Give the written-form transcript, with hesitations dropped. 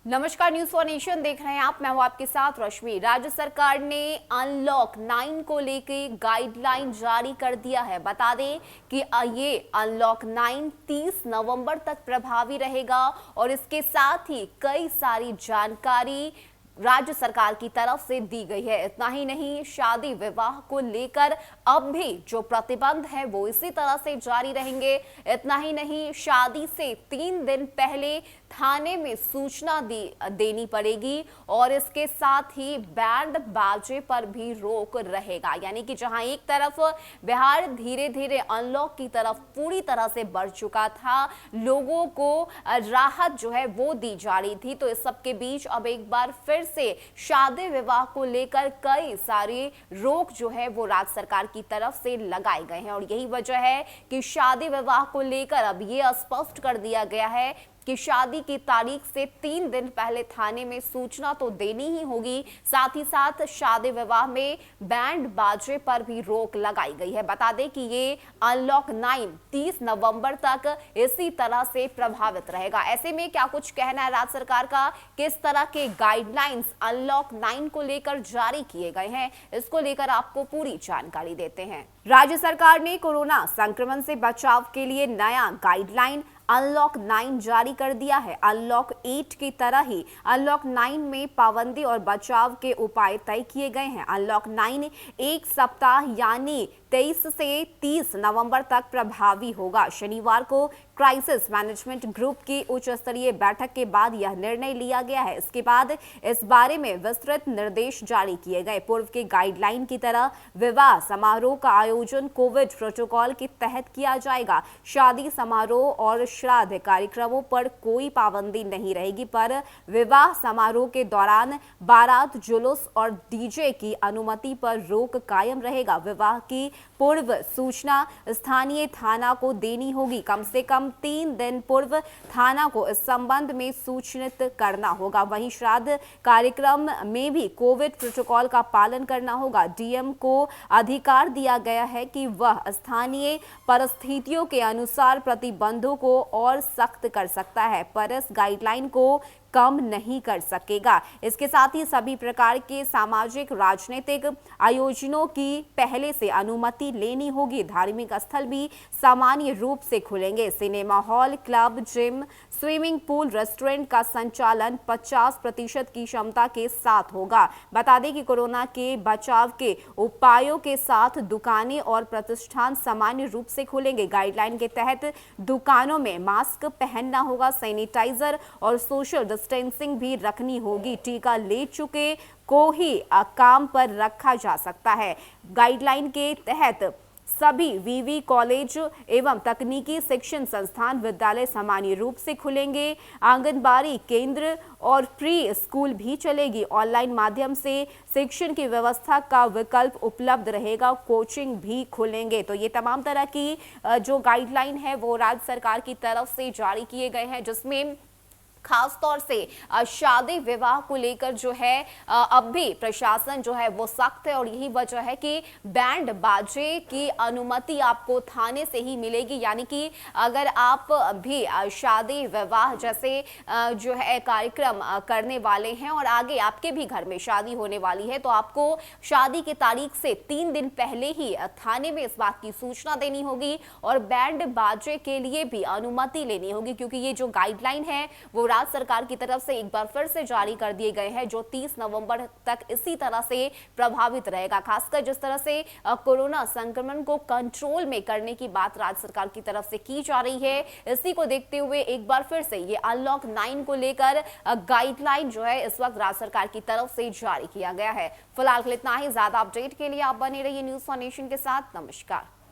नमस्कार, news for nation देख रहे हैं आप। मैं हूं आपके साथ रश्मि। राज्य सरकार ने अनलॉक 9 को लेकर गाइडलाइन जारी कर दिया है। बता दें कि ये अनलॉक 9 30 नवंबर तक प्रभावी रहेगा और इसके साथ ही कई सारी जानकारी राज्य सरकार की तरफ से दी गई है। इतना ही नहीं, शादी विवाह को लेकर अब भी जो प्रतिबंध है वो इसी तरह से जारी रहेंगे। इतना ही नहीं, शादी से 3 दिन पहले थाने में सूचना देनी पड़ेगी और इसके साथ ही बैंड बाजे पर भी रोक रहेगा। यानी कि जहां एक तरफ बिहार धीरे धीरे अनलॉक की तरफ पूरी तरह से बढ़ चुका था, लोगों को राहत जो है वो दी जा रही थी, तो इस सब के बीच अब एक बार फिर से शादी विवाह को लेकर कई सारे रोक जो है वो राज्य सरकार की तरफ से लगाए गए हैं। और यही वजह है कि शादी विवाह को लेकर अब ये स्पष्ट कर दिया गया है कि शादी की तारीख से 3 दिन पहले थाने में सूचना तो देनी ही होगी। साथ ही साथ शादी विवाह में बैंड बाजे पर भी रोक लगाई गई है। बता दें कि ये अनलॉक 9 30 नवंबर तक इसी तरह से प्रभावित रहेगा। ऐसे में क्या कुछ कहना है राज्य सरकार का, किस तरह के गाइडलाइंस अनलॉक 9 को लेकर जारी किए गए हैं, इसको लेकर आपको पूरी जानकारी देते हैं। राज्य सरकार ने कोरोना संक्रमण से बचाव के लिए नया गाइडलाइन अनलॉक 9 जारी कर दिया है। अनलॉक 8 की तरह ही अनलॉक 9 में पाबंदी और बचाव के उपाय तय किए गए हैं। अनलॉक 9 एक सप्ताह यानी 23 से 30 नवंबर तक प्रभावी होगा। शनिवार को क्राइसिस मैनेजमेंट ग्रुप की उच्च स्तरीय बैठक के बाद यह निर्णय लिया गया है। इसके बाद इस बारे में विस्तृत निर्देश जारी किए गए। पूर्व के गाइडलाइन की तरह विवाह समारोह का आयोजन कोविड प्रोटोकॉल के तहत किया जाएगा। शादी समारोह और श्राद्ध कार्यक्रमों पर कोई पाबंदी नहीं रहेगी, पर विवाह समारोह के दौरान बारात, जुलूस और डीजे की अनुमति पर रोक कायम रहेगा। विवाह की पूर्व सूचना स्थानीय थाना को देनी होगी। कम से कम 3 दिन पूर्व थाना को इस संबंध में सूचित करना होगा। वहीं श्राद्ध कार्यक्रम में भी कोविड प्रोटोकॉल का पालन करना होगा। डीएम को अधिकार दिया गया है कि वह स्थानीय परिस्थितियों के अनुसार प्रतिबंधों को और सख्त कर सकता है, पर इस गाइडलाइन को कम नहीं कर सकेगा। इसके साथ ही सभी प्रकार के सामाजिक राजनीतिक आयोजनों की पहले से अनुमति लेनी होगी। धार्मिक स्थल भी सामान्य रूप से खुलेंगे। Cinema hall, club, gym, swimming pool, restaurant का संचालन 50% की क्षमता के साथ होगा। बता दें कि कोरोना के बचाव के उपायों के साथ दुकानें और प्रतिष्ठान सामान्य रूप से खुलेंगे। गाइडलाइन के तहत दुकानों में मास्क पहनना होगा, सैनिटाइजर और सोशल डिस्टेंसिंग भी रखनी होगी। टीका ले चुके को ही काम पर रखा जा सकता है। गाइडलाइन के तहत सभी वीवी कॉलेज एवं तकनीकी शिक्षण संस्थान, विद्यालय सामान्य रूप से खुलेंगे। आंगनबाड़ी केंद्र और प्री स्कूल भी चलेगी। ऑनलाइन माध्यम से शिक्षण की व्यवस्था का विकल्प उपलब्ध रहेगा। कोचिंग भी खुलेंगे। तो ये तमाम तरह की जो गाइडलाइन है वो राज्य सरकार की तरफ से जारी किए गए हैं, जिसमें खास तौर से शादी विवाह को लेकर जो है अब भी प्रशासन जो है वो सख्त है। और यही वजह है कि बैंड बाजे की अनुमति आपको थाने से ही मिलेगी। यानी कि अगर आप भी शादी विवाह जैसे जो है कार्यक्रम करने वाले हैं और आगे आपके भी घर में शादी होने वाली है, तो आपको शादी की तारीख से 3 दिन पहले ही थाने में इस बात की सूचना देनी होगी और बैंड बाजे के लिए भी अनुमति लेनी होगी, क्योंकि ये जो गाइडलाइन है वो राज्य सरकार की तरफ से एक बार फिर से जारी कर दिए गए हैं, जो 30 नवंबर तक इसी तरह से प्रभावित रहेगा। खासकर जिस तरह से कोरोना संक्रमण को कंट्रोल में करने की बात राज्य सरकार की तरफ से की जा रही है, इसी को देखते हुए एक बार फिर से ये अनलॉक 9 को लेकर गाइडलाइन जो है इस वक्त राज्य सरकार की तरफ से जारी किया गया है। फिलहाल इतना ही। ज्यादा अपडेट के लिए आप बने रहिए न्यूज फॉर नेशन के साथ। नमस्कार।